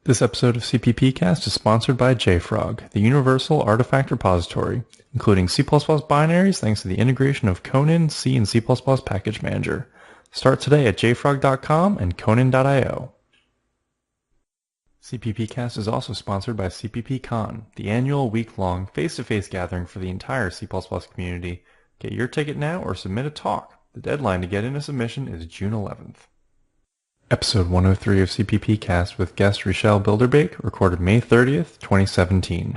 This episode of CppCast is sponsored by JFrog, the universal artifact repository, including C++ binaries thanks to the integration of Conan, C, and C++ Package Manager. Start today at jfrog.com and conan.io. CppCast is also sponsored by CppCon, the annual week-long face-to-face gathering for the entire C++ community. Get your ticket now or submit a talk. The deadline to get in a submission is June 11th. Episode 103 of CppCast with guest Richel Bilderbeek, recorded May 30th, 2017.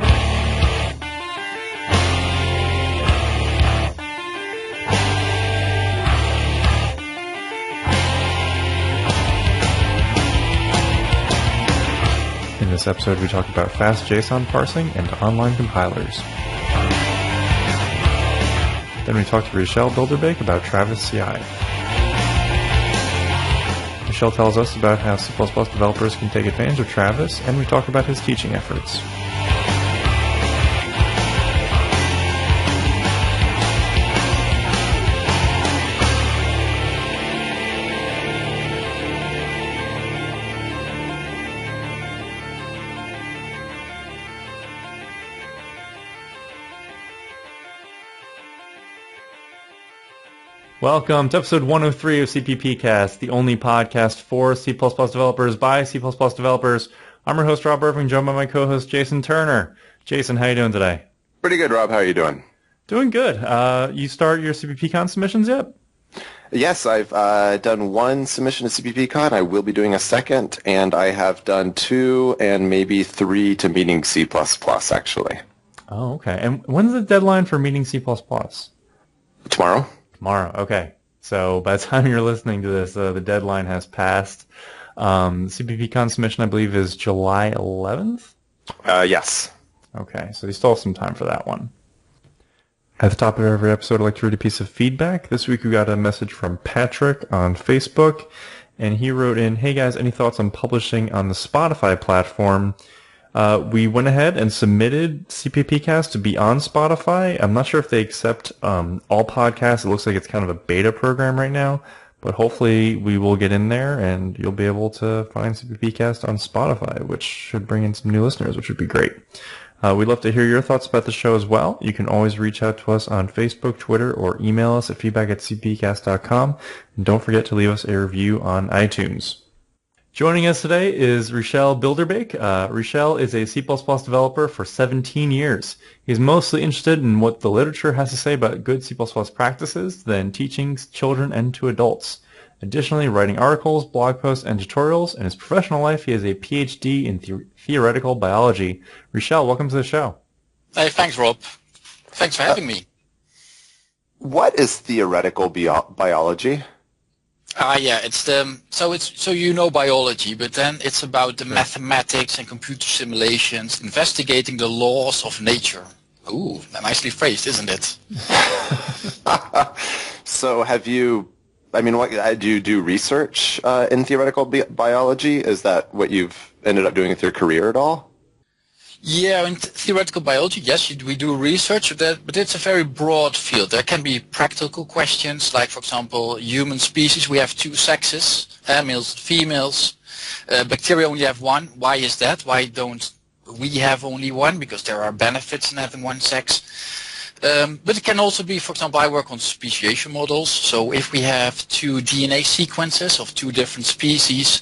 In this episode, we talk about fast JSON parsing and online compilers. Then we talk to Richel Bilderbeek about Travis CI. Richel tells us about how C++ developers can take advantage of Travis, and we talk about his teaching efforts. Welcome to episode 103 of CppCast, the only podcast for C++ developers by C++ developers. I'm your host, Rob Irving, joined by my co-host, Jason Turner. Jason, how you doing today? Pretty good, Rob. How are you doing? Doing good. You start your CppCon submissions yet? Yes, I've done one submission to CppCon. I will be doing a second, and I have done 2 and maybe 3 to Meeting C++, actually. Oh, okay. And when's the deadline for Meeting C++? Tomorrow. Tomorrow, okay. So by the time you're listening to this, the deadline has passed. CppCon submission, I believe, is July 11th? Yes. Okay, so you still have some time for that one. At the top of every episode, I'd like to read a piece of feedback. This week we got a message from Patrick on Facebook, and he wrote in, "Hey guys, any thoughts on publishing on the Spotify platform?" We went ahead and submitted CppCast to be on Spotify. I'm not sure if they accept all podcasts. It looks like it's kind of a beta program right now, but hopefully we will get in there and you'll be able to find CppCast on Spotify, which should bring in some new listeners, which would be great. We'd love to hear your thoughts about the show as well. You can always reach out to us on Facebook, Twitter, or email us at feedback@cppcast.com. And don't forget to leave us a review on iTunes. Joining us today is Richel Bilderbeek. Richel is a C++ developer for 17 years. He's mostly interested in what the literature has to say about good C++ practices than teaching children and to adults. Additionally, writing articles, blog posts, and tutorials. In his professional life, he has a PhD in theoretical biology. Richel, welcome to the show. Hey, thanks, Rob. Thanks for having me. What is theoretical biology? Yeah, it's so you know biology, but then it's about the mathematics and computer simulations, investigating the laws of nature. Ooh, nicely phrased, isn't it? So what do you do research in theoretical biology? Is that what you've ended up doing with your career at all? Yeah, in theoretical biology, yes, we do research, but it's a very broad field. There can be practical questions, like, for example, human species. We have 2 sexes, males and females. Bacteria only have 1. Why is that? Why don't we have only 1? Because there are benefits in having 1 sex. But it can also be, for example, I work on speciation models. So if we have 2 DNA sequences of 2 different species,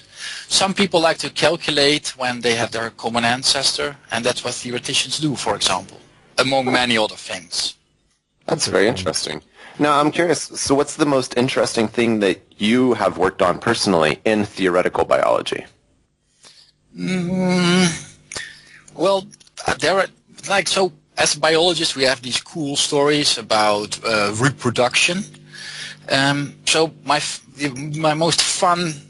some people like to calculate when they have their common ancestor, and that's what theoreticians do, for example, among many other things. That's very interesting. Now, I'm curious, so what's the most interesting thing that you have worked on personally in theoretical biology? Well, there are, as biologists, we have these cool stories about reproduction. So my most fun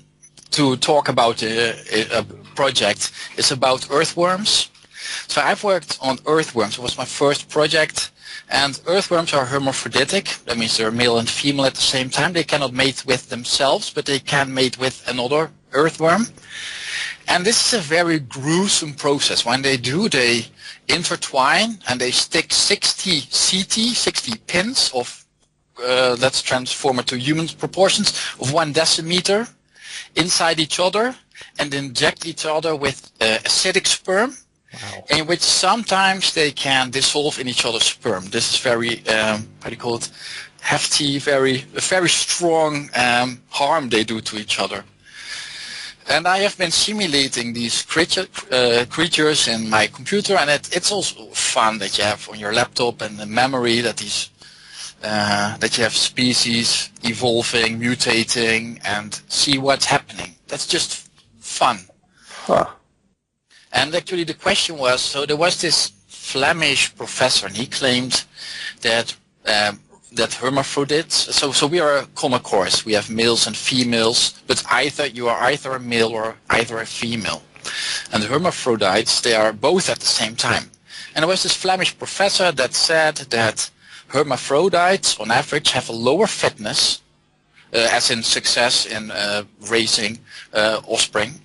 to talk about a project is about earthworms. So I've worked on earthworms. It was my first project. And earthworms are hermaphroditic. That means they're male and female at the same time. They cannot mate with themselves, but they can mate with another earthworm. And this is a very gruesome process. When they do, they intertwine and they stick 60 pins of, let's transform it to human proportions, of 1 decimeter inside each other, and inject each other with acidic sperm, Wow. in which sometimes they can dissolve in each other's sperm. This is very, how do you call it, hefty, very strong harm they do to each other. And I have been simulating these creatures in my computer, and it's also fun that you have on your laptop and the memory that that you have species evolving, mutating, and see what's happening. That's just fun. Huh. And actually the question was, so there was this Flemish professor, and he claimed that hermaphrodites, so we are a concourse, we have males and females, but you are either a male or either a female. And the hermaphrodites, they are both at the same time. And there was this Flemish professor that said that hermaphrodites on average have a lower fitness, as in success in raising offspring,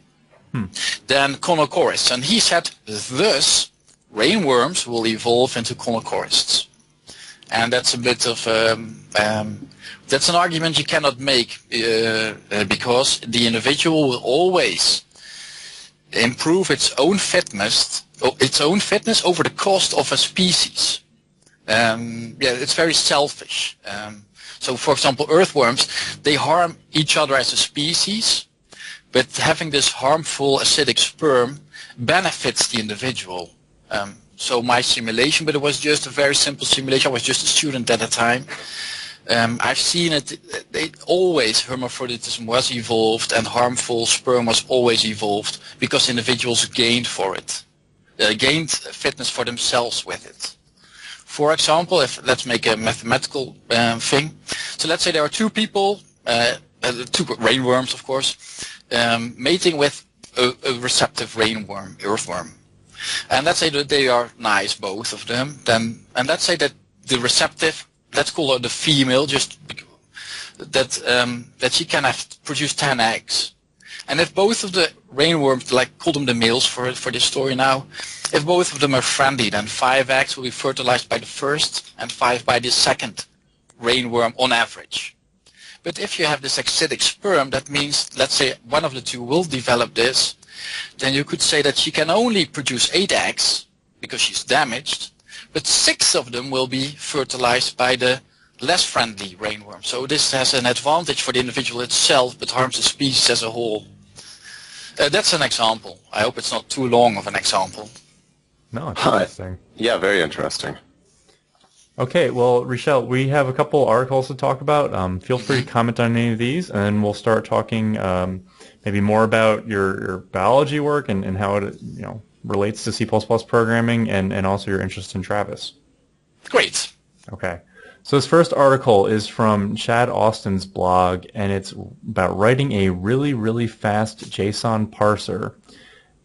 than conocorists. And he said, thus, rainworms will evolve into conocorists. And that's a bit of that's an argument you cannot make because the individual will always improve its own fitness over the cost of a species. It's very selfish. So, for example, earthworms, they harm each other as a species, but having this harmful acidic sperm benefits the individual. So my simulation, but it was just a very simple simulation. I was just a student at the time. I've seen it. Hermaphroditism was evolved, and harmful sperm was always evolved because individuals gained for it, gained fitness for themselves with it. For example, let's make a mathematical thing. So let's say there are two people, two rainworms, of course, mating with a receptive earthworm. And let's say that they are nice, both of them. And let's say that the receptive, let's call her the female, just that she can produce 10 eggs. And if both of the rainworms, like call them the males for this story now, if both of them are friendly, then 5 eggs will be fertilized by the first and 5 by the second rainworm on average. But if you have this acidic sperm, that means, let's say one of the two will develop this, then you could say that she can only produce 8 eggs because she's damaged, but 6 of them will be fertilized by the less friendly rainworm. So this has an advantage for the individual itself, but harms the species as a whole. That's an example. I hope it's not too long of an example. No, it's interesting. Yeah, very interesting. Okay, well, Richel, we have a couple articles to talk about. Feel free to comment on any of these, and then we'll start talking maybe more about your biology work and how it relates to C++ programming and also your interest in Travis. Great. Okay. So this first article is from Chad Austin's blog, and it's about writing a really, really fast JSON parser.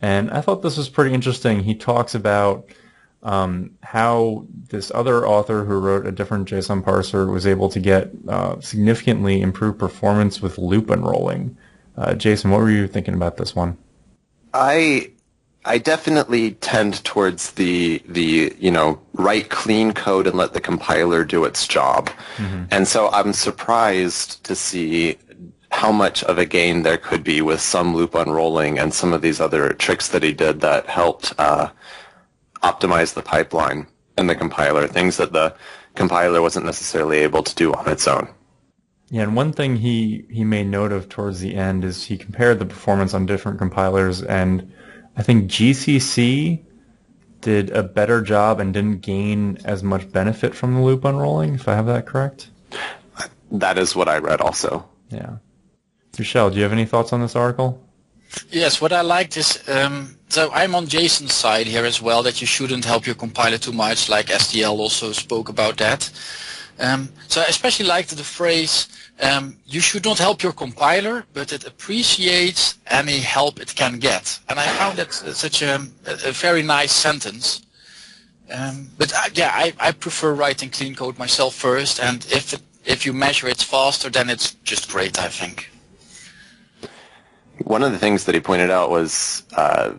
And I thought this was pretty interesting. He talks about how this other author who wrote a different JSON parser was able to get significantly improved performance with loop unrolling. Jason, what were you thinking about this one? I definitely tend towards the write clean code and let the compiler do its job. Mm-hmm. And so I'm surprised to see how much of a gain there could be with some loop unrolling and some of these other tricks that he did that helped optimize the pipeline and the compiler, things that the compiler wasn't necessarily able to do on its own. Yeah, and one thing he made note of towards the end is he compared the performance on different compilers, and I think GCC did a better job and didn't gain as much benefit from the loop unrolling, if I have that correct. That is what I read also. Yeah. Richel, do you have any thoughts on this article? Yes, what I liked is, so I'm on Jason's side here as well, that you shouldn't help your compiler too much, like SDL also spoke about that. So I especially liked the phrase, you should not help your compiler, but it appreciates any help it can get. And I found that such a very nice sentence. But I prefer writing clean code myself first, and if you measure it's faster, then it's just great, I think. One of the things that he pointed out was it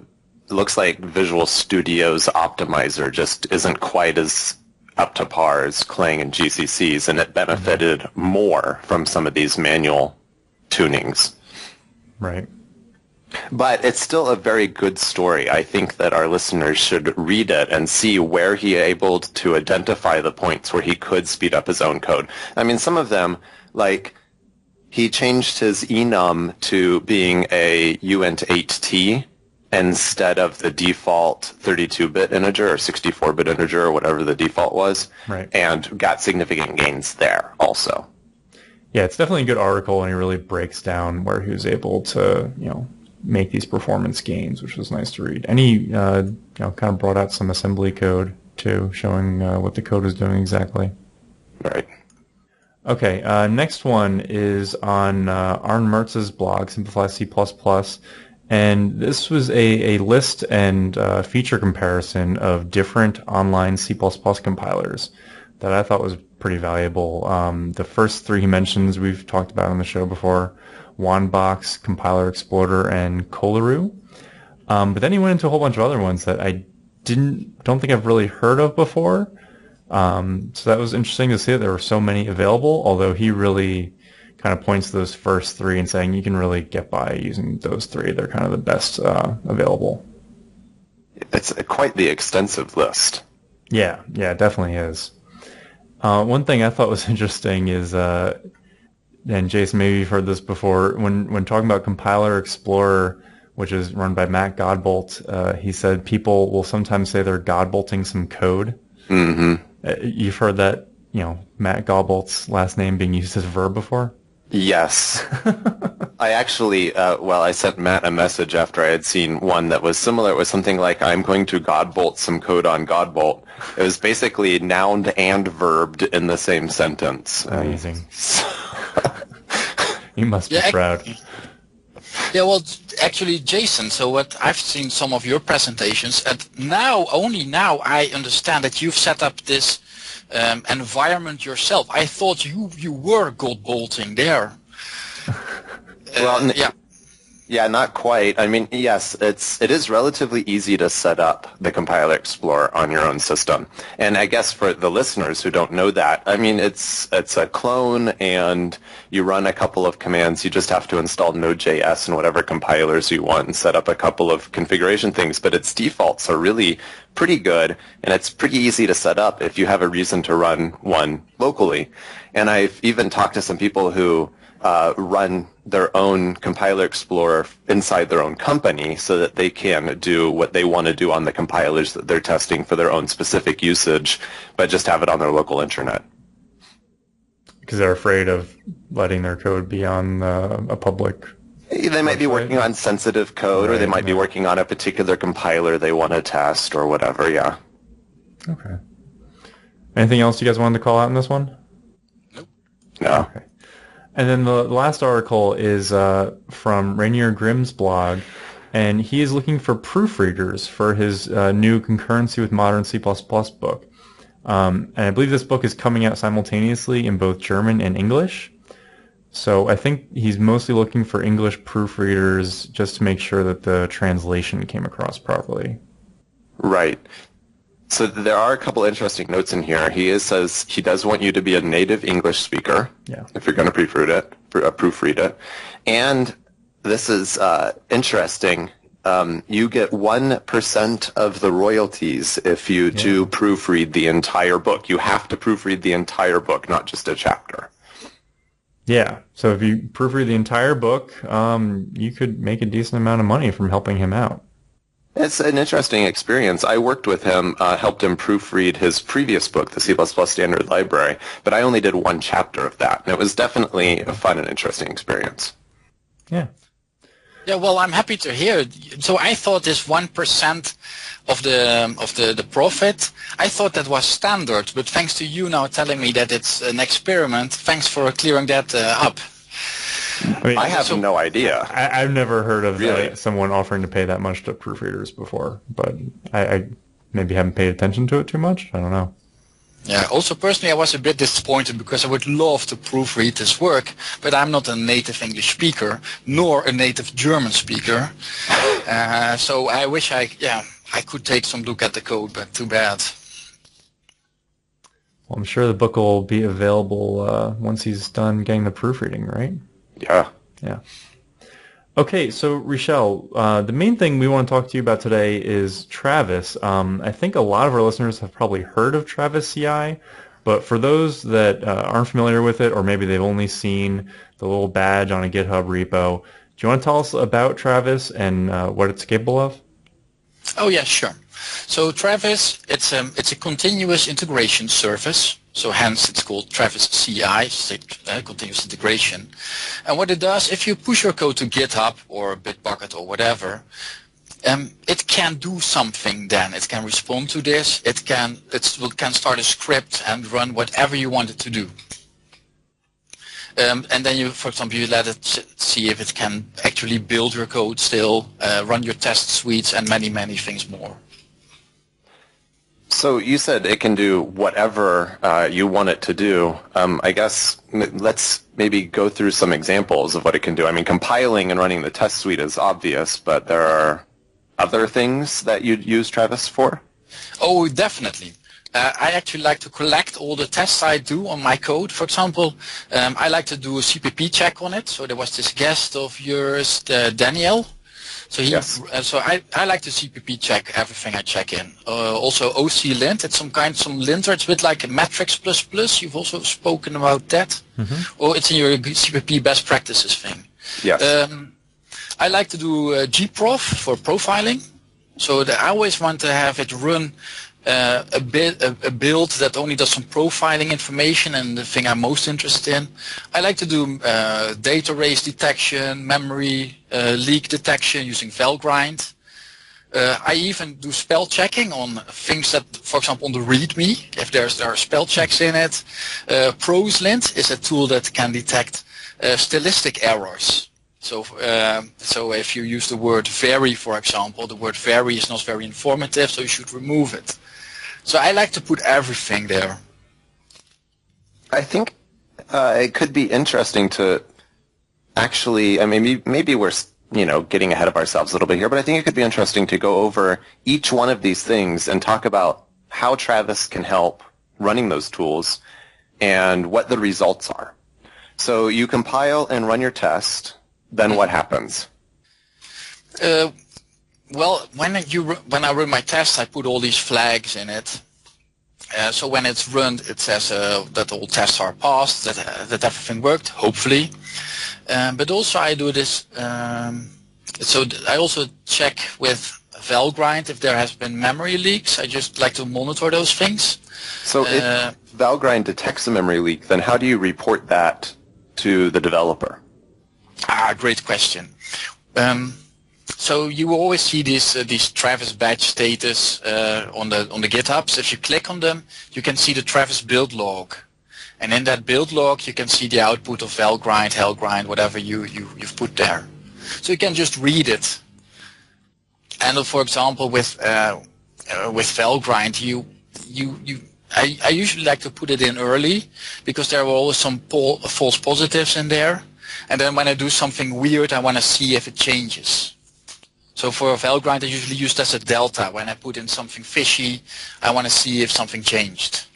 looks like Visual Studio's optimizer just isn't quite as up to par as Clang and GCC's, and it benefited more from some of these manual tunings. Right. But it's still a very good story. I think that our listeners should read it and see where he able to identify the points where he could speed up his own code. I mean, some of them, like, he changed his enum to being a uint8t instead of the default 32-bit integer or 64-bit integer or whatever the default was, Right. and got significant gains there also. Yeah, it's definitely a good article, and he really breaks down where he was able to, make these performance gains, which was nice to read. And he, kind of brought out some assembly code too, showing what the code was doing exactly. Right. Okay, next one is on Arne Mertz's blog, Simplify C++, and this was a list and feature comparison of different online C++ compilers that I thought was pretty valuable. The first three he mentions we've talked about on the show before, Wanbox, Compiler Explorer, and Kolaroo. But then he went into a whole bunch of other ones that I don't think I've really heard of before. So that was interesting to see that there were so many available, although he really kind of points to those first three and saying you can really get by using those three. They're kind of the best available. It's quite the extensive list. Yeah, it definitely is. One thing I thought was interesting is, and Jason, maybe you've heard this before, when talking about Compiler Explorer, which is run by Matt Godbolt, he said people will sometimes say they're Godbolting some code. Mm-hmm. You've heard that, Matt Godbolt's last name being used as a verb before? Yes. I actually, I sent Matt a message after I had seen one that was similar. It was something like, I'm going to Godbolt some code on Godbolt. It was basically noun and verbed in the same sentence. Amazing. You must be proud. Yeah, well, actually, Jason, so what I've seen some of your presentations, and only now I understand that you've set up this environment yourself. I thought you were Godbolting there. Well, yeah. Yeah, not quite. I mean, yes, it is relatively easy to set up the Compiler Explorer on your own system. And I guess for the listeners who don't know that, I mean, it's a clone and you run a couple of commands. You just have to install Node.js and whatever compilers you want and set up a couple of configuration things. But its defaults are really pretty good, and it's pretty easy to set up if you have a reason to run one locally. And I've even talked to some people who run their own Compiler Explorer inside their own company so that they can do what they want to do on the compilers that they're testing for their own specific usage, but just have it on their local intranet. Because they're afraid of letting their code be on a public They might be working on sensitive code, or they might be working on a particular compiler they want to test or whatever, yeah. Okay. Anything else you guys wanted to call out in this one? Nope. No. Okay. And then the last article is from Rainier Grimm's blog, and he is looking for proofreaders for his new Concurrency with Modern C++ book. And I believe this book is coming out simultaneously in both German and English. So I think he's mostly looking for English proofreaders just to make sure that the translation came across properly. Right. So there are a couple interesting notes in here. He says he does want you to be a native English speaker, if you're going to proofread it. And this is interesting. You get 1% of the royalties if you do proofread the entire book. You have to proofread the entire book, not just a chapter. Yeah, so if you proofread the entire book, you could make a decent amount of money from helping him out. It's an interesting experience. I worked with him, helped him proofread his previous book, the C++ Standard Library, but I only did one chapter of that, and it was definitely a fun and interesting experience. Yeah. Yeah, well, I'm happy to hear. So I thought this 1% of the profit, I thought that was standard, but thanks to you now telling me that it's an experiment, thanks for clearing that up. I have no idea. I've never heard of someone offering to pay that much to proofreaders before, but I maybe haven't paid attention to it too much. I don't know. Yeah, also personally I was a bit disappointed because I would love to proofread this work, but I'm not a native English speaker, nor a native German speaker. So I wish I could take some look at the code, but too bad. Well, I'm sure the book will be available once he's done getting the proofreading, right? Yeah. Yeah. Okay, so Richel, the main thing we want to talk to you about today is Travis. I think a lot of our listeners have probably heard of Travis CI, but for those that aren't familiar with it, or maybe they've only seen the little badge on a GitHub repo, do you want to tell us about Travis and what it's capable of? Oh yeah, sure. So Travis, it's a continuous integration service. So hence it's called Travis CI, continuous integration. And what it does, if you push your code to GitHub or Bitbucket or whatever, it can do something then. It can respond to this. It can start a script and run whatever you want it to do. And then you, for example, you let it see if it can actually build your code still, run your test suites, and many, many things more. So you said it can do whatever you want it to do. I guess let's maybe go through some examples of what it can do. I mean, compiling and running the test suite is obvious, but there are other things that you'd use Travis for? Oh, definitely. I actually like to collect all the tests I do on my code. For example, I like to do a CPP check on it. So there was this guest of yours, Daniel. So Yes. So I like to CPP check everything I check in. Also OCLint, it's some linter. It's a bit like Matrix++. You've also spoken about that. Mm-hmm. Or it's in your CPP best practices thing. Yes. I like to do gprof for profiling. So I always want to have it run a build that only does some profiling information and the thing I'm most interested in. I like to do data race detection, memory leak detection using Valgrind. I even do spell checking on things that, for example, on the README, if there are spell checks in it. Proselint is a tool that can detect stylistic errors. So if you use the word vary, for example, the word vary is not very informative, so you should remove it. So I like to put everything there. I think it could be interesting to actually, I mean, maybe we're getting ahead of ourselves a little bit here, but I think it could be interesting to go over each one of these things and talk about how Travis can help running those tools and what the results are. So you compile and run your test, then what happens? Well, when I run my test, I put all these flags in it. So when it's run, it says that all tests are passed, that everything worked, hopefully. But also I do this, so I also check with Valgrind if there has been memory leaks. I just like to monitor those things. So if Valgrind detects a memory leak, then how do you report that to the developer? Great question. So you always see these Travis badge status on the GitHubs. If you click on them, you can see the Travis build log, and in that build log you can see the output of Valgrind, Hellgrind, whatever you've put there. So you can just read it. And for example, with Valgrind, I usually like to put it in early because there are always some false positives in there. And then when I do something weird, I want to see if it changes. So for Valgrind, I usually use that as a delta. When I put in something fishy, I want to see if something changed.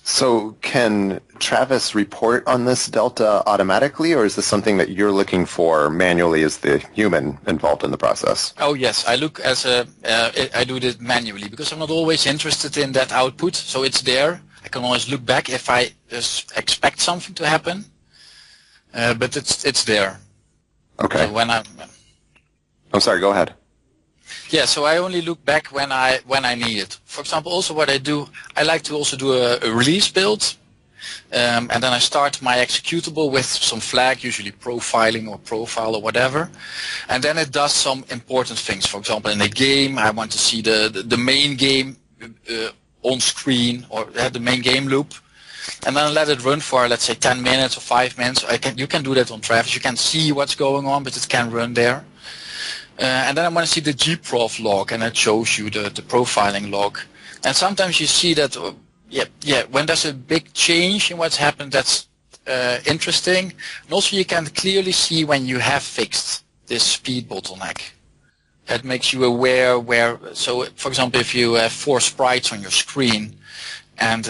So can Travis report on this delta automatically, or is this something that you're looking for manually as the human involved in the process? Oh yes, I look as I do it manually because I'm not always interested in that output. So it's there. I can always look back if I expect something to happen. But it's there. Okay. So when I'm sorry, go ahead. Yeah, so I only look back when I need it. For example, also what I do, I like to also do a release build, and then I start my executable with some flag, usually profiling or profile or whatever, and then it does some important things. For example, in a game, I want to see the main game on screen, or the main game loop. And then let it run for, let's say, 10 minutes or 5 minutes. You can do that on Travis. You can see what's going on, but it can run there. And then I want to see the gprof log, and it shows you the profiling log. And sometimes you see that, when there's a big change in what's happened, that's interesting. And also you can clearly see when you have fixed this speed bottleneck. That makes you aware where, so for example, if you have 4 sprites on your screen, and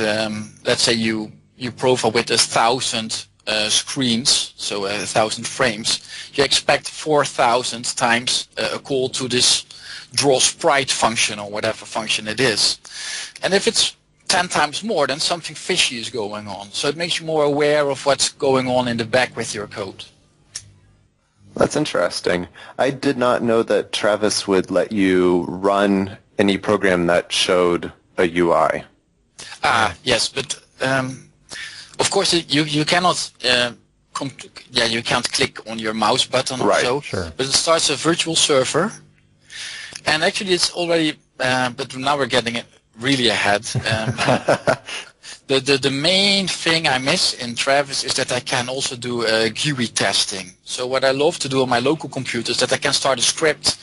let's say you profile with 1,000 screens, so 1,000 frames, you expect 4,000 times a call to this draw sprite function or whatever function it is. And if it's 10 times more, then something fishy is going on. So it makes you more aware of what's going on in the back with your code. That's interesting. I did not know that Travis would let you run any program that showed a UI. Yes, but of course you cannot you can't click on your mouse button or so. Sure. But it starts a virtual server, and actually it's already. But now we're getting it really ahead. The main thing I miss in Travis is that I can also do GUI testing. So what I love to do on my local computer is that I can start a script,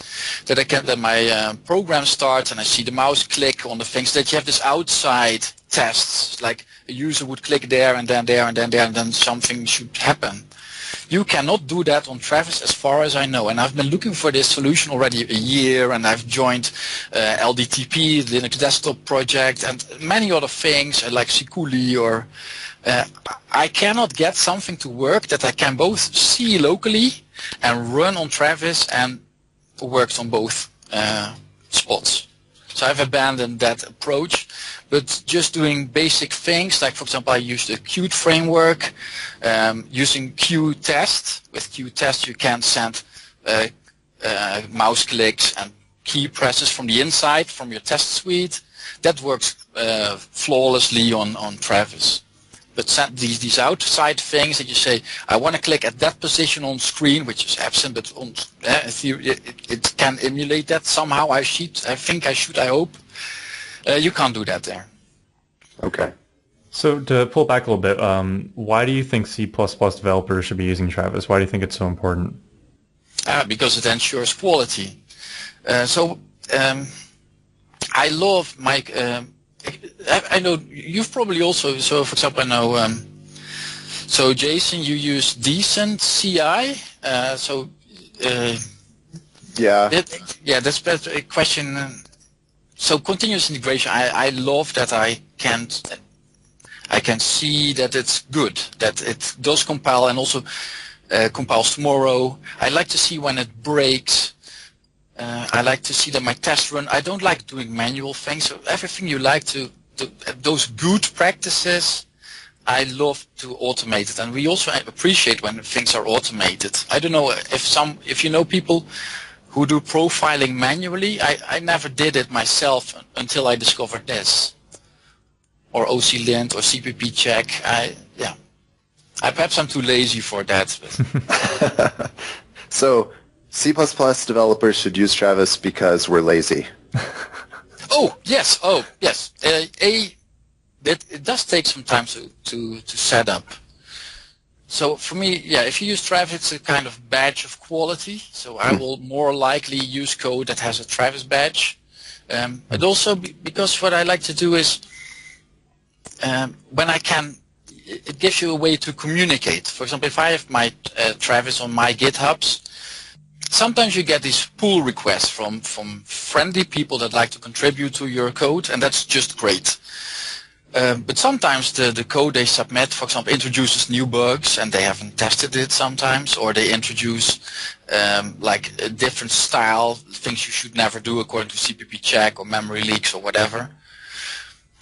that my program starts and I see the mouse click on the things, that you have this outside tests, like a user would click there and then there and then there and then something should happen. You cannot do that on Travis as far as I know, and I've been looking for this solution already a year, and I've joined LDTP, Linux Desktop Project, and many other things like Sikuli, or I cannot get something to work that I can both see locally and run on Travis and works on both spots. So I've abandoned that approach, but just doing basic things, like for example I used the Qt framework, using Qtest. With Qtest you can send mouse clicks and key presses from the inside, from your test suite. That works flawlessly on Travis. But send these outside things that you say, I want to click at that position on screen, which is absent, but on, it can emulate that somehow. I hope. You can't do that there. Okay. So to pull back a little bit, why do you think C++ developers should be using Travis? Why do you think it's so important? Because it ensures quality. I love my... I know you've probably also, so for example, I know, so Jason, you use decent CI, Yeah. That's a question. So continuous integration, I love that I can see that it's good, that it does compile and also compiles tomorrow. I like to see when it breaks. I like to see that my test run. I don't like doing manual things. So everything you like to those good practices, I love to automate it. And we also appreciate when things are automated. I don't know if you know people who do profiling manually. I never did it myself until I discovered this, or OCLint or CppCheck. Perhaps I'm too lazy for that. But. So C++ developers should use Travis because we're lazy. Oh yes. It does take some time to set up. So for me, if you use Travis, it's a kind of badge of quality. So I will more likely use code that has a Travis badge. But also because what I like to do is when I can, it gives you a way to communicate. For example, if I have my Travis on my GitHubs, sometimes you get these pull requests from friendly people that like to contribute to your code, and that's just great. But sometimes the code they submit, for example, introduces new bugs and they haven't tested it sometimes, or they introduce like a different style, things you should never do according to CppCheck or memory leaks or whatever.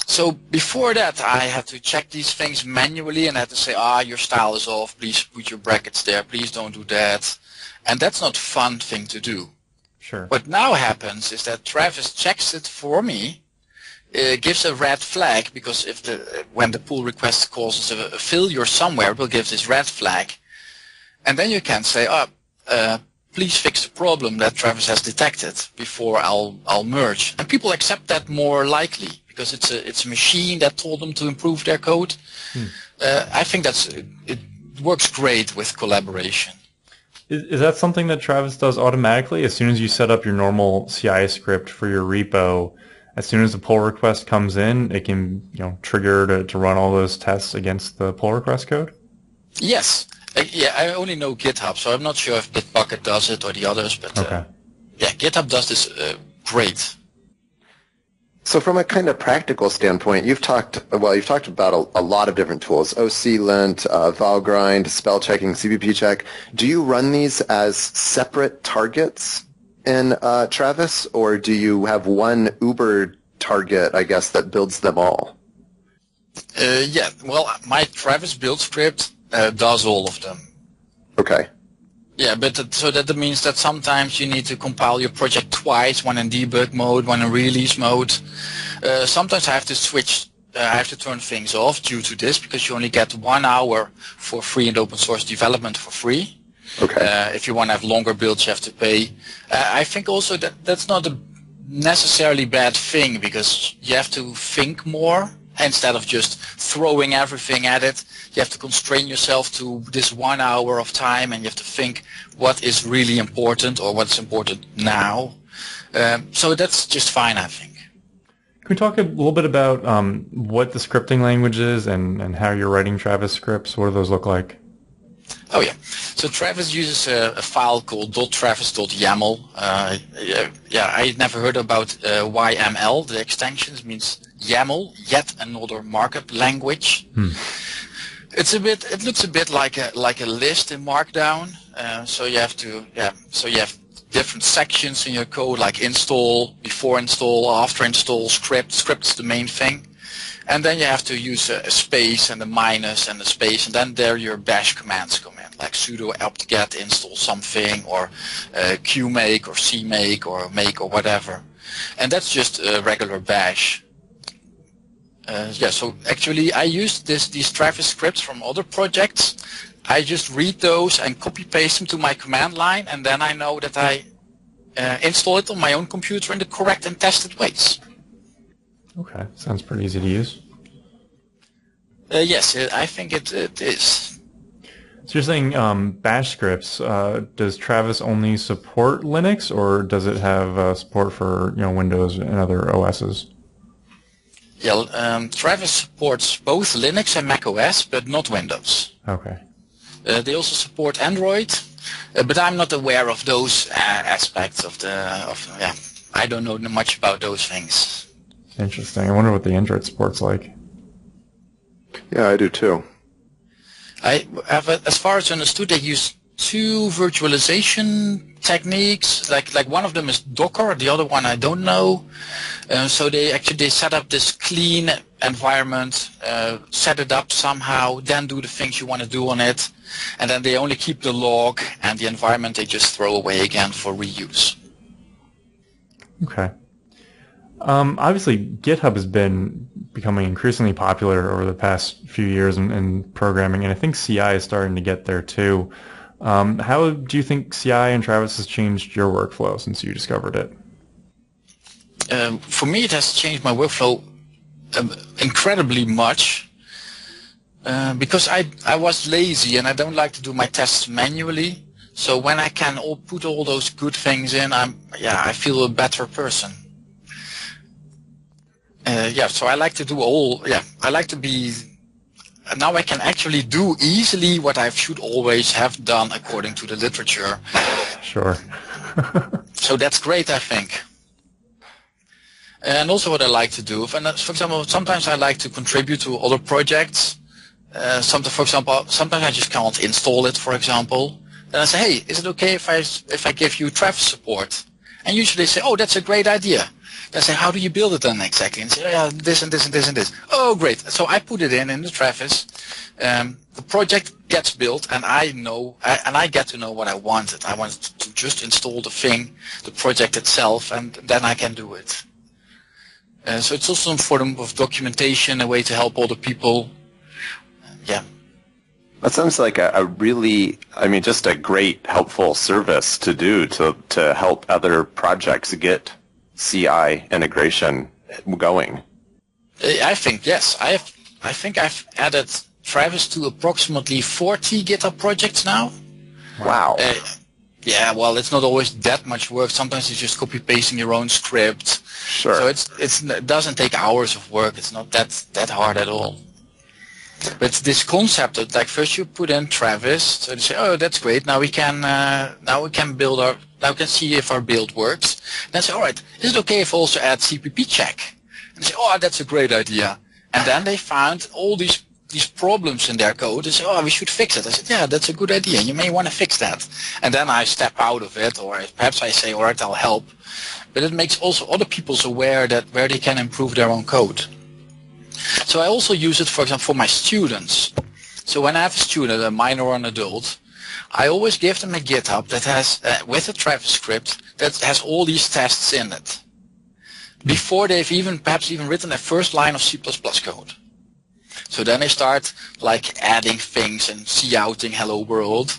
So before that, I had to check these things manually and I had to say, your style is off, please put your brackets there, please don't do that. And that's not a fun thing to do. Sure. What now happens is that Travis checks it for me, gives a red flag, because when the pull request causes a failure somewhere, it will give this red flag. And then you can say, please fix the problem that Travis has detected before I'll merge. And people accept that more likely because it's a machine that told them to improve their code. I think it works great with collaboration. Is that something that Travis does automatically? As soon as you set up your normal CI script for your repo, as soon as the pull request comes in, it can trigger to run all those tests against the pull request code? Yes. I only know GitHub, so I'm not sure if Bitbucket does it or the others. But okay. GitHub does this great. So from a kind of practical standpoint, you've talked about a lot of different tools, OCLint, Valgrind, spell checking, CppCheck. Do you run these as separate targets in Travis, or do you have one Uber target, I guess, that builds them all? Yeah, well, my Travis build script does all of them. Okay. Yeah, but so that means that sometimes you need to compile your project twice, one in debug mode, one in release mode. Sometimes I have to switch, I have to turn things off due to this, because you only get 1 hour for free and open source development for free. Okay. If you want to have longer builds, you have to pay. I think also that that's not a necessarily bad thing, because you have to think more. Instead of just throwing everything at it, you have to constrain yourself to this 1 hour of time, and you have to think what is really important or what's important now. So that's just fine, I think. Can we talk a little bit about what the scripting language is and how you're writing Travis scripts? What do those look like? Oh yeah, so Travis uses a file called .travis.yaml. Yeah, I never heard about YML. The extensions means YAML, yet another markup language. It looks a bit like a list in Markdown. So you have different sections in your code, like install, before install, after install, script. Script's the main thing. And then you have to use a space and a minus and a space, and then there your bash commands come in, like sudo apt-get install something, or qmake or cmake or make or whatever. And that's just a regular bash. Yeah, so actually I used these Travis scripts from other projects. I just read those and copy-paste them to my command line, and then I know that I install it on my own computer in the correct and tested ways. Okay, sounds pretty easy to use. Yes, I think it is. So you're saying bash scripts, does Travis only support Linux, or does it have support for Windows and other OSs? Yeah, Travis supports both Linux and Mac OS, but not Windows. Okay. They also support Android, but I'm not aware of those aspects of I don't know much about those things. Interesting. I wonder what the Android support's like. Yeah, I do too. I have, as far as I understood, they use two virtualization techniques. Like one of them is Docker, the other one I don't know. So they set up this clean environment, set it up somehow, then do the things you want to do on it, and then they only keep the log, and the environment they just throw away again for reuse. Okay. Obviously, GitHub has been becoming increasingly popular over the past few years in programming, and I think CI is starting to get there too. How do you think CI and Travis has changed your workflow since you discovered it? For me, it has changed my workflow incredibly much because I was lazy and I don't like to do my tests manually. So when I can put all those good things in, I feel a better person. So I like to do I like to be, now I can actually do easily what I should always have done according to the literature. Sure. So that's great, I think. And also what I like to do, for example, sometimes I like to contribute to other projects. Sometimes I just can't install it, for example. Then I say, hey, is it okay if I give you Travis support? And usually they say, oh, that's a great idea. They say, how do you build it then exactly? And say, oh, yeah, this and this and this and this. Oh, great. So I put it in the Travis. The project gets built, and I get to know what I wanted. I wanted to just install the thing, the project itself, and then I can do it. So it's also a form of documentation, a way to help other people. That sounds like a really, just a great, helpful service to do to help other projects get CI integration going. I think, yes. I think I've added Travis to approximately 40 GitHub projects now. Wow. Well, it's not always that much work. Sometimes it's just copy-pasting your own script. Sure. So it doesn't take hours of work. It's not that hard at all. But this concept of, like, first you put in Travis, so they say, oh, that's great. Now we can see if our build works. Then say, all right, is it okay if I also add CppCheck? and they say, oh, that's a great idea. And then they found all these problems in their code. They say, oh, we should fix it. I said, yeah, that's a good idea. You may want to fix that. And then I step out of it, or perhaps I say, all right, I'll help. But it makes also other people aware that where they can improve their own code. So I also use it, for example, for my students. So when I have a student, a minor or an adult, I always give them a GitHub that has, with a Travis script, that has all these tests in it, before they've perhaps even written a first line of C++ code. So then they start like adding things and couting hello world,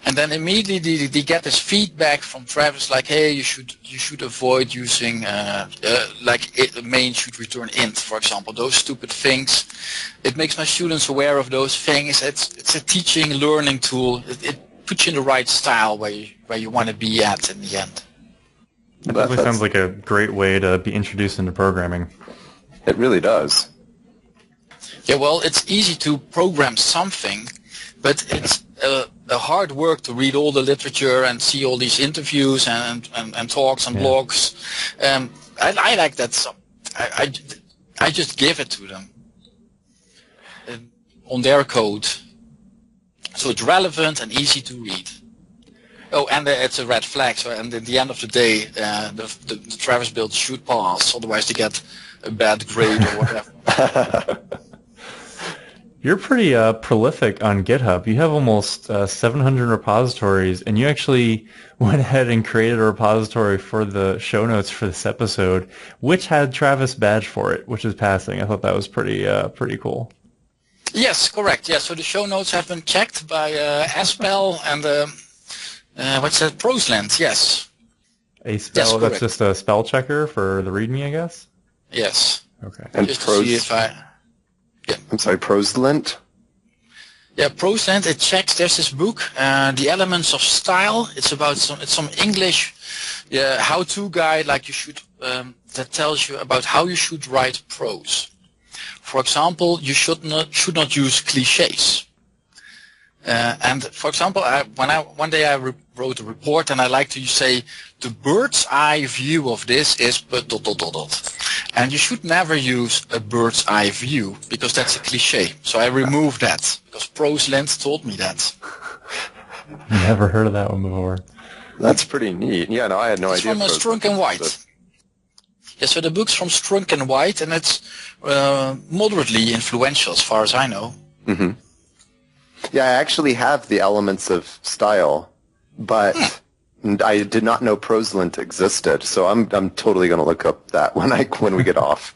and then immediately they get this feedback from Travis like, hey, you should avoid using the main should return int, for example. Those stupid things. It makes my students aware of those things. It's a teaching learning tool. It puts you in the right style where you want to be at in the end. That definitely sounds like a great way to be introduced into programming. It really does. Yeah, well, it's easy to program something, but it's a hard work to read all the literature and see all these interviews and talks and blogs. I like that. So I just give it to them on their code, so it's relevant and easy to read. Oh, and it's a red flag. So, and at the end of the day, the Travis build should pass. Otherwise, they get a bad grade or whatever. You're pretty prolific on GitHub. You have almost 700 repositories, and you actually went ahead and created a repository for the show notes for this episode, which had Travis badge for it, which is passing. I thought that was pretty cool. Yes, correct. Yeah, so the show notes have been checked by Aspel and what's that? Prosland. Yes. A spell. That's just a spell checker for the README, I guess. Yes. Okay. And just to see if I'm sorry, Proslint? Yeah, Proslint, it checks, there's this book, The Elements of Style. It's about some English how-to guide like you should, that tells you about how you should write prose. For example, you should not use cliches. And for example, one day I wrote a report and I like to say the bird's eye view of this is ... And you should never use a bird's eye view because that's a cliche. So I removed that because Proslint told me that. Never heard of that one before. That's pretty neat. Yeah, no, I had no idea. It's from Strunk and White. Yeah, so the book's from Strunk and White, and it's moderately influential as far as I know. Mm-hmm. Yeah, I actually have the Elements of Style, but I did not know Proslint existed, so I'm totally going to look up that when we get off.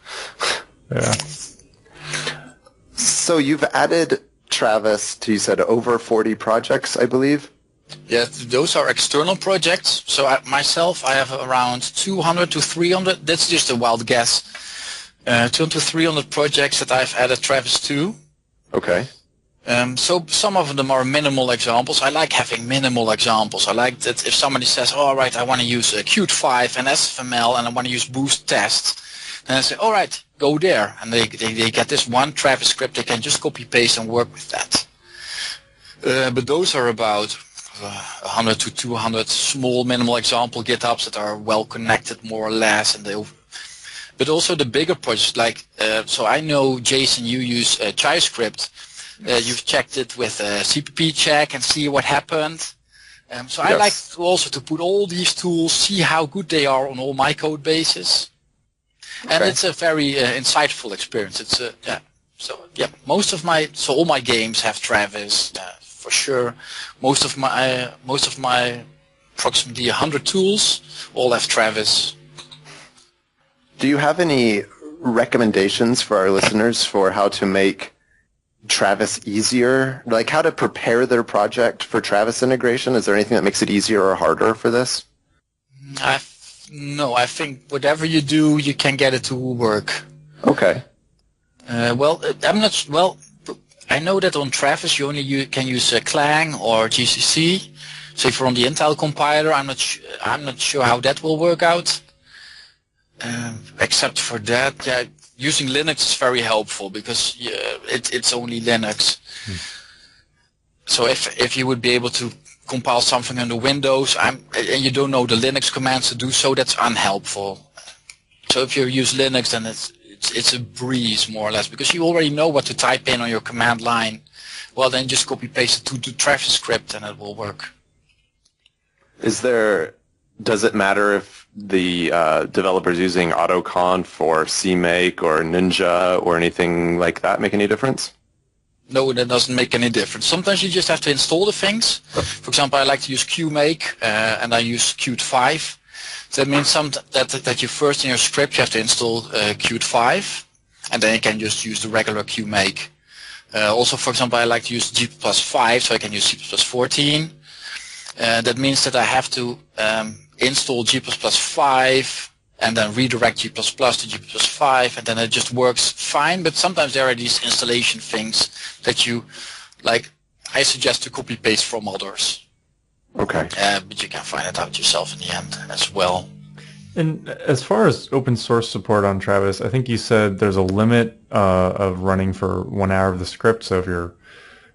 Yeah. So you've added Travis to, you said, over 40 projects, I believe? Yeah, those are external projects. So I have around 200 to 300. That's just a wild guess. 200 to 300 projects that I've added Travis to. Okay. So some of them are minimal examples. I like having minimal examples. I like that if somebody says, all right, I want to use Qt5 and SFML and I want to use Boost Test, then I say, all right, go there. And they get this one Travis script. They can just copy paste and work with that. But those are about 100 to 200 small minimal example GitHubs that are well connected more or less. But also the bigger projects like, so I know, Jason, you use CppCast. You've checked it with CppCheck and see what happened. So I like to put all these tools, see how good they are on all my code bases. And it's a very insightful experience. It's all my games have Travis for sure. Most of my approximately 100 tools all have Travis. Do you have any recommendations for our listeners for how to make Travis easier, like how to prepare their project for Travis integration? Is there anything that makes it easier or harder for this? No, I think whatever you do, you can get it to work. Okay. I know that on Travis you can use Clang or GCC. So if you're on the Intel compiler, I'm not sure how that will work out. Except for that, using Linux is very helpful because it's only Linux. So if you would be able to compile something under Windows and you don't know the Linux commands to do so, that's unhelpful. So if you use Linux, then it's it's a breeze more or less because you already know what to type in on your command line. Well, then just copy paste it to the Travis script and it will work. Does it matter if the developer's using AutoConf or CMake or Ninja or anything like that? Make any difference? No, that doesn't make any difference. Sometimes you just have to install the things. For example, I like to use CMake and I use Qt 5. So that means that you first in your script you have to install Qt 5 and then you can just use the regular CMake. Also, for example, I like to use G++ 5 so I can use C++ 14. That means that I have to install G++ 5 and then redirect G++ to G++ 5 and then it just works fine. But sometimes there are these installation things that you, like, I suggest to copy paste from others. Okay. But you can find it out yourself in the end as well. And as far as open source support on Travis, I think you said there's a limit of running for 1 hour of the script. So if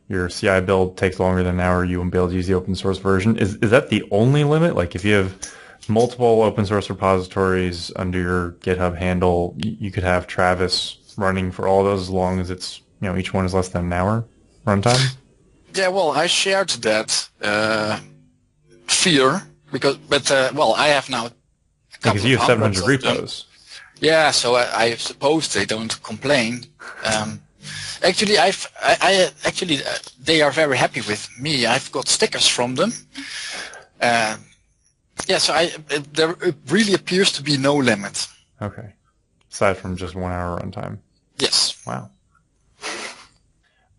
your CI build takes longer than an hour, you won't be able to use the open source version. Is that the only limit? Like if you have multiple open source repositories under your GitHub handle, you could have Travis running for all of those as long as it's, each one is less than an hour runtime? Yeah, well, I shared that fear but I have now because you have 700 repos. Yeah, so I suppose they don't complain. Actually, they are very happy with me. I've got stickers from them. So there really appears to be no limit. Okay. Aside from just 1 hour runtime. Yes. Wow.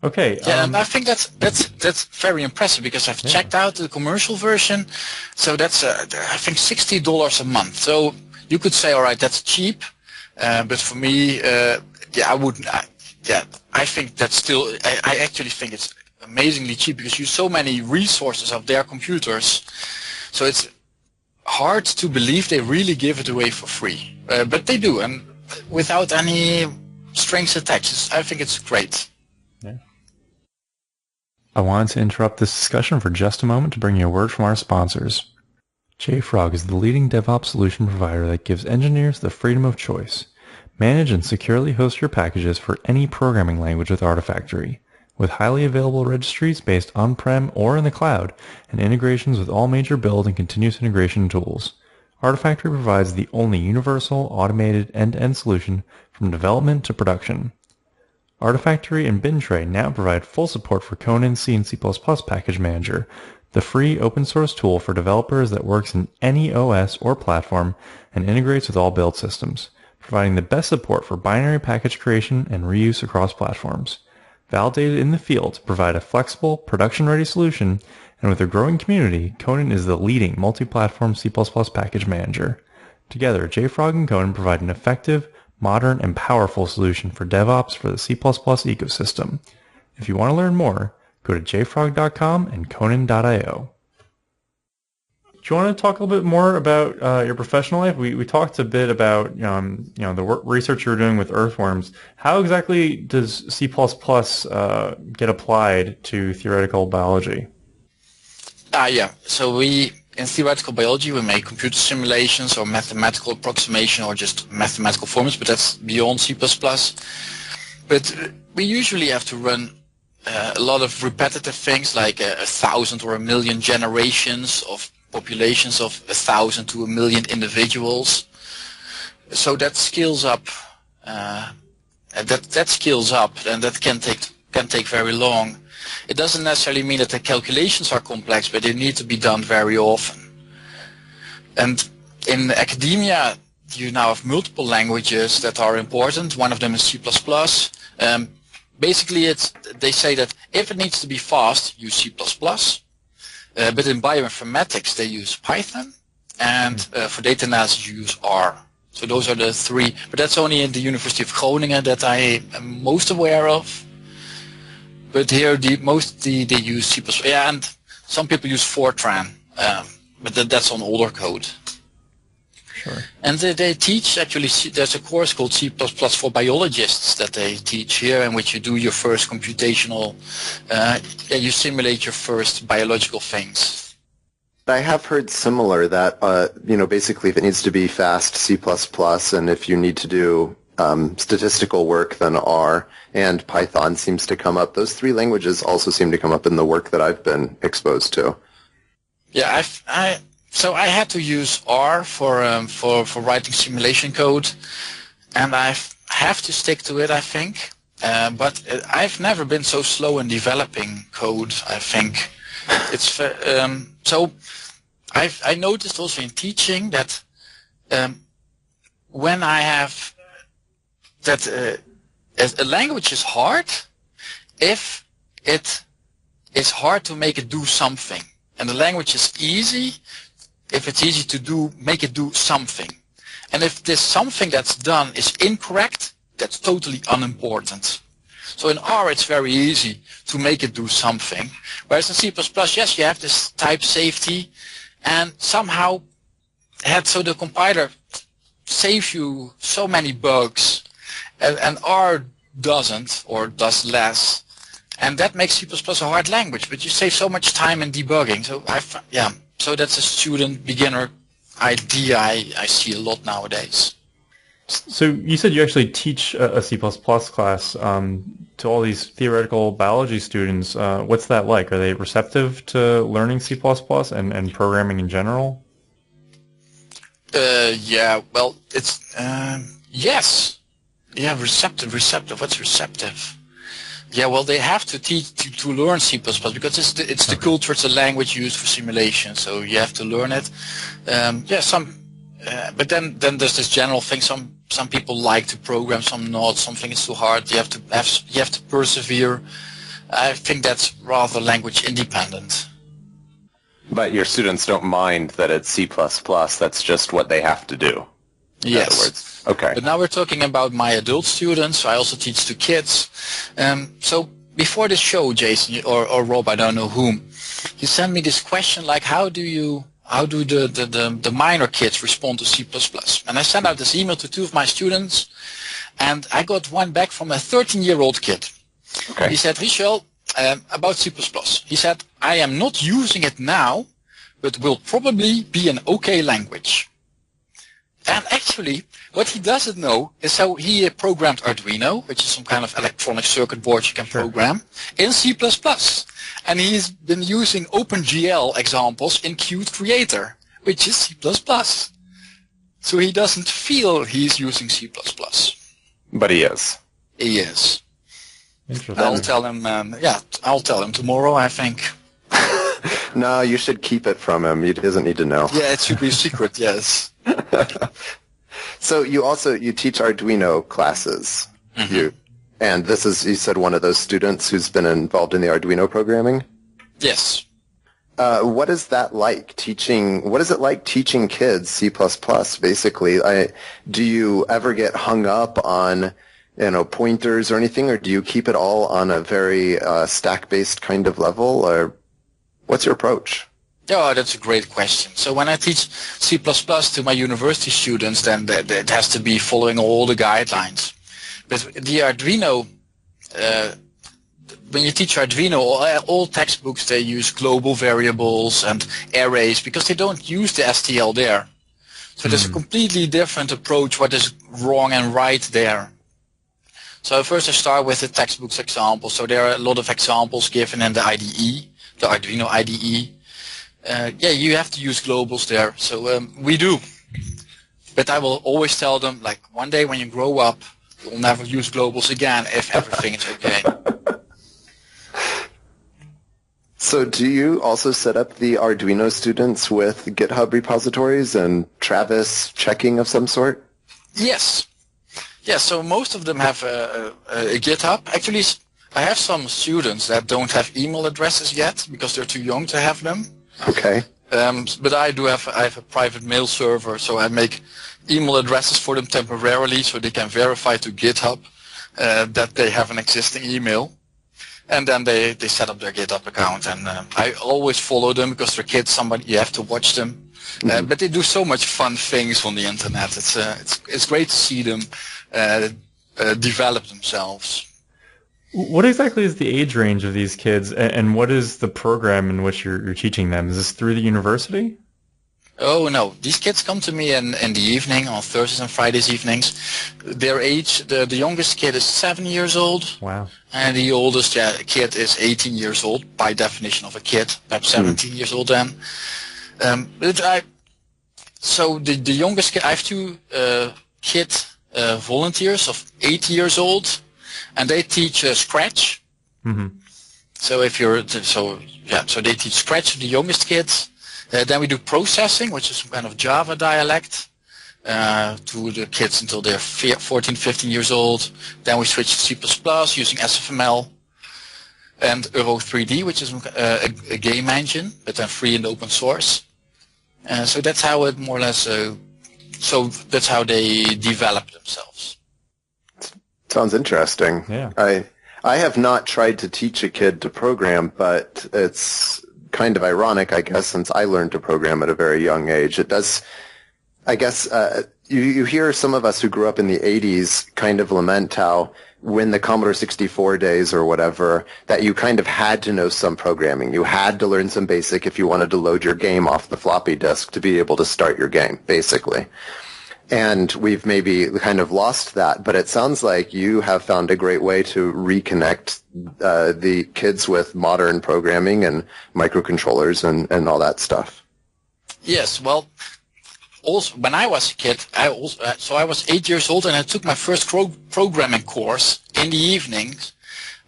Okay. Yeah, and I think that's very impressive because I've checked out the commercial version. So that's I think $60 a month. So you could say, all right, that's cheap, but for me, I wouldn't. I think that's still. I actually think it's amazingly cheap because you use so many resources of their computers. So it's hard to believe they really give it away for free, but they do, and without any strings attached. I think it's great. Yeah. I wanted to interrupt this discussion for just a moment to bring you a word from our sponsors. JFrog is the leading DevOps solution provider that gives engineers the freedom of choice. Manage and securely host your packages for any programming language with Artifactory. With highly available registries based on-prem or in the cloud, and integrations with all major build and continuous integration tools, Artifactory provides the only universal, automated, end-to-end solution from development to production. Artifactory and Bintray now provide full support for Conan C and C++ Package Manager, the free open-source tool for developers that works in any OS or platform and integrates with all build systems, providing the best support for binary package creation and reuse across platforms. Validated in the field to provide a flexible, production-ready solution, and with a growing community, Conan is the leading multi-platform C++ package manager. Together, JFrog and Conan provide an effective, modern, and powerful solution for DevOps for the C++ ecosystem. If you want to learn more, go to jfrog.com and conan.io. Do you want to talk a little bit more about your professional life? We talked a bit about the research you were doing with earthworms. How exactly does C++ get applied to theoretical biology? So in theoretical biology, we make computer simulations or mathematical approximation or just mathematical formulas, but that's beyond C++. But we usually have to run a lot of repetitive things like 1,000 or 1,000,000 generations of populations of 1,000 to 1,000,000 individuals. So that scales up. That scales up, and that can take very long. It doesn't necessarily mean that the calculations are complex, but they need to be done very often. And in academia, you now have multiple languages that are important. One of them is C++. Basically, they say that if it needs to be fast, use C++. But in bioinformatics, they use Python, and for data analysis, you use R. So those are the three. But that's only in the University of Groningen that I am most aware of. But here, they use C++. Yeah, and some people use Fortran, but that's on older code. Sure. And they teach, actually, there's a course called C++ for biologists that they teach here, in which you do your first computational, you simulate your first biological things. I have heard similar that, basically if it needs to be fast C++, and if you need to do statistical work than R, and Python seems to come up. Those three languages also seem to come up in the work that I've been exposed to. Yeah, so I had to use R for writing simulation code, and I have to stick to it, I think. But I've never been so slow in developing code, I think. It's so I noticed also in teaching that when I have that a language is hard if it is hard to make it do something, and the language is easy if it's easy to make it do something. And if this something that's done is incorrect, that's totally unimportant. So in R, it's very easy to make it do something. Whereas in C++, yes, you have this type safety, and somehow so the compiler saves you so many bugs, and R doesn't, or does less. And that makes C++ a hard language, but you save so much time in debugging. So so that's a student beginner idea I see a lot nowadays. So you said you actually teach a C++ class to all these theoretical biology students. What's that like? Are they receptive to learning C++ and programming in general? Yeah, well, it's yes. Yeah, receptive. What's receptive? Yeah, well, they have to teach to learn C++ because it's the culture, it's a language used for simulation, so you have to learn it. But then there's this general thing. Some people like to program, some not. Something is too hard. You have to persevere. I think that's rather language independent. But your students don't mind that it's C++. That's just what they have to do. In Yes. other words. Okay. But now we're talking about my adult students. So I also teach to kids. So before the show, Jason or Rob, I don't know whom, you sent me this question like, how do the minor kids respond to C++? And I sent out this email to two of my students, and I got one back from a 13-year-old kid. Okay. He said, Richel, about C++. He said, I am not using it now, but will probably be an okay language. And actually, what he doesn't know is how he programmed Arduino, which is some kind of electronic circuit board you can program, in C++. And he's been using OpenGL examples in Qt Creator, which is C++. So he doesn't feel he's using C++. But he is. He is. Interesting. I'll tell him. I'll tell him tomorrow, I think. No, you should keep it from him. He doesn't need to know. Yeah, it should be a secret. Yes. So you teach Arduino classes. Mm-hmm. And this is, you said, one of those students who's been involved in the Arduino programming? Yes. What is that like teaching? What is it like teaching kids C++? Basically, do you ever get hung up on pointers or anything, or do you keep it all on a very stack-based kind of level, or what's your approach? Oh, that's a great question. So when I teach C++ to my university students, then it has to be following all the guidelines. But the Arduino, when you teach Arduino, all textbooks, they use global variables and arrays because they don't use the STL there. So there's a completely different approach, what is wrong and right there. So first I start with the textbook's example. So there are a lot of examples given in the IDE, the Arduino IDE. You have to use globals there. So we do. But I will always tell them, like, one day when you grow up, you'll never use globals again if everything is okay. So do you also set up the Arduino students with GitHub repositories and Travis checking of some sort? Yes. Yeah, so most of them have a GitHub. Actually, I have some students that don't have email addresses yet because they're too young to have them. Okay. But I have a private mail server, so I make email addresses for them temporarily so they can verify to GitHub that they have an existing email. And then they set up their GitHub account, and I always follow them because they're kids. You have to watch them, but they do so much fun things on the internet. It's great to see them develop themselves. What exactly is the age range of these kids, and what is the program in which you're teaching them? Is this through the university? Oh no, these kids come to me in the evening, on Thursdays and Fridays evenings. Their age, the youngest kid is 7 years old. Wow. And the oldest kid is 18 years old, by definition of a kid, perhaps 17 years old then. So the youngest kid, I have two kid volunteers of 8 years old, and they teach Scratch. Mm-hmm. So so they teach Scratch to the youngest kids. Then we do processing, which is some kind of Java dialect, to the kids until they're 14, 15 years old. Then we switch to C++ using SFML, and Euro 3D, which is a game engine, but then free and open source. So that's how it more or less. So that's how they develop themselves. Sounds interesting. Yeah. I have not tried to teach a kid to program, but it's kind of ironic, I guess, since I learned to program at a very young age. It does, I guess, you hear some of us who grew up in the 80s kind of lament how when the Commodore 64 days or whatever, that you kind of had to know some programming. You had to learn some basic if you wanted to load your game off the floppy disk to be able to start your game, basically. And we've maybe kind of lost that, but it sounds like you have found a great way to reconnect the kids with modern programming and microcontrollers and all that stuff. Yes, well, also when I was a kid, I was 8 years old and I took my first programming course in the evenings,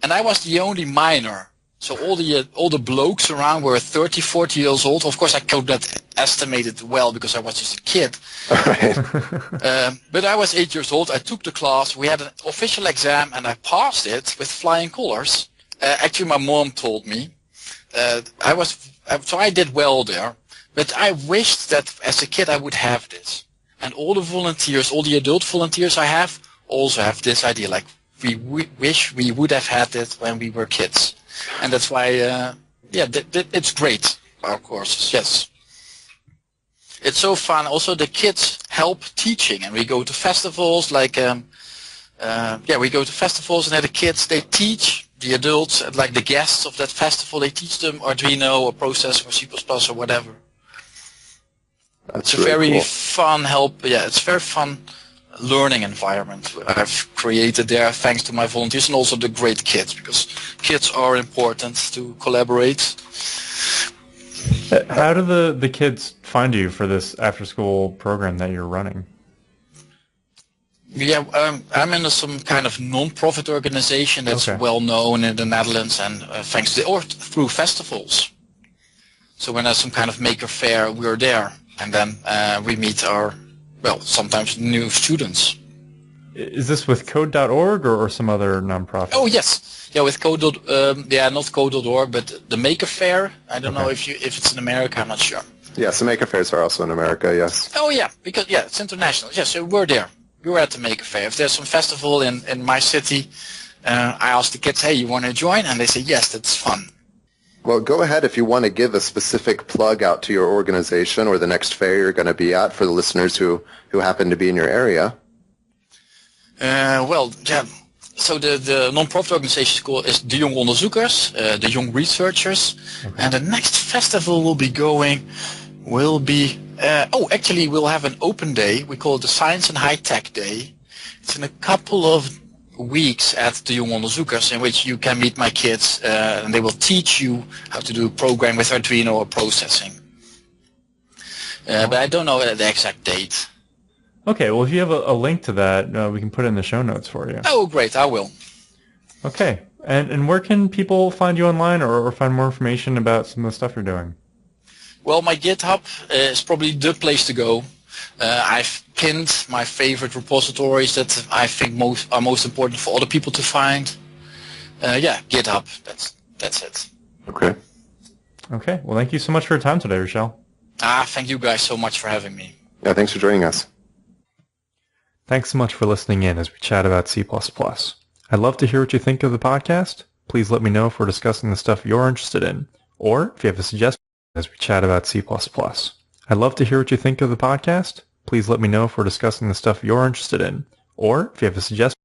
and I was the only minor. So all the blokes around were 30, 40 years old. Of course, I could not estimate it well because I was just a kid. Right. But I was 8 years old. I took the class. We had an official exam, and I passed it with flying colors. Actually, my mom told me. So I did well there. But I wished that as a kid I would have this. And all the volunteers, all the adult volunteers I have, also have this idea. Like, we wish we would have had it when we were kids. And that's why, it's great, our courses, yes. It's so fun. Also, the kids help teaching, and we go to festivals like, we go to festivals, and the kids, they teach the adults, like the guests of that festival, they teach them Arduino or processing or C++ or whatever. That's it's a really very cool. fun it's a very fun learning environment I've created there thanks to my volunteers and also the great kids, because kids are important to collaborate. How do the kids find you for this after-school program that you're running? Yeah, I'm in some kind of non-profit organization that's well known in the Netherlands, and thanks to or through festivals. So when there's some kind of maker fair, we're there, and then we meet our sometimes new students. Is this with code.org or some other nonprofit? Oh yes, yeah, with code. Not code.org, but the Maker Faire. I don't know if it's in America. I'm not sure. Yes, the Maker Fairs are also in America. Yes. Oh yeah, because it's international. Yes, so we're there. We were at the Maker Faire. If there's some festival in my city, I ask the kids, "Hey, you want to join?" And they say, "Yes, that's fun." Well, go ahead if you want to give a specific plug out to your organization or the next fair you're going to be at for the listeners who happen to be in your area. So the non-profit organization is De Jong Onderzoekers, the Young Researchers, and the next festival we'll have an open day. We call it the Science and High Tech Day. It's in a couple of weeks at De Jong Onderzoekers, in which you can meet my kids and they will teach you how to do program with Arduino or processing. But I don't know the exact date. Okay, well, if you have a link to that, we can put it in the show notes for you. Oh, great, I will. Okay, and where can people find you online or find more information about some of the stuff you're doing? Well, my GitHub is probably the place to go. I've pinned my favorite repositories that I think are most important for other people to find. GitHub, that's it. Okay. Okay, well, thank you so much for your time today, Richel. Thank you guys so much for having me. Yeah, thanks for joining us. Thanks so much for listening in as we chat about C++. I'd love to hear what you think of the podcast. Please let me know if we're discussing the stuff you're interested in, or if you have a suggestion as we chat about C++. I'd love to hear what you think of the podcast. Please let me know if we're discussing the stuff you're interested in, or if you have a suggestion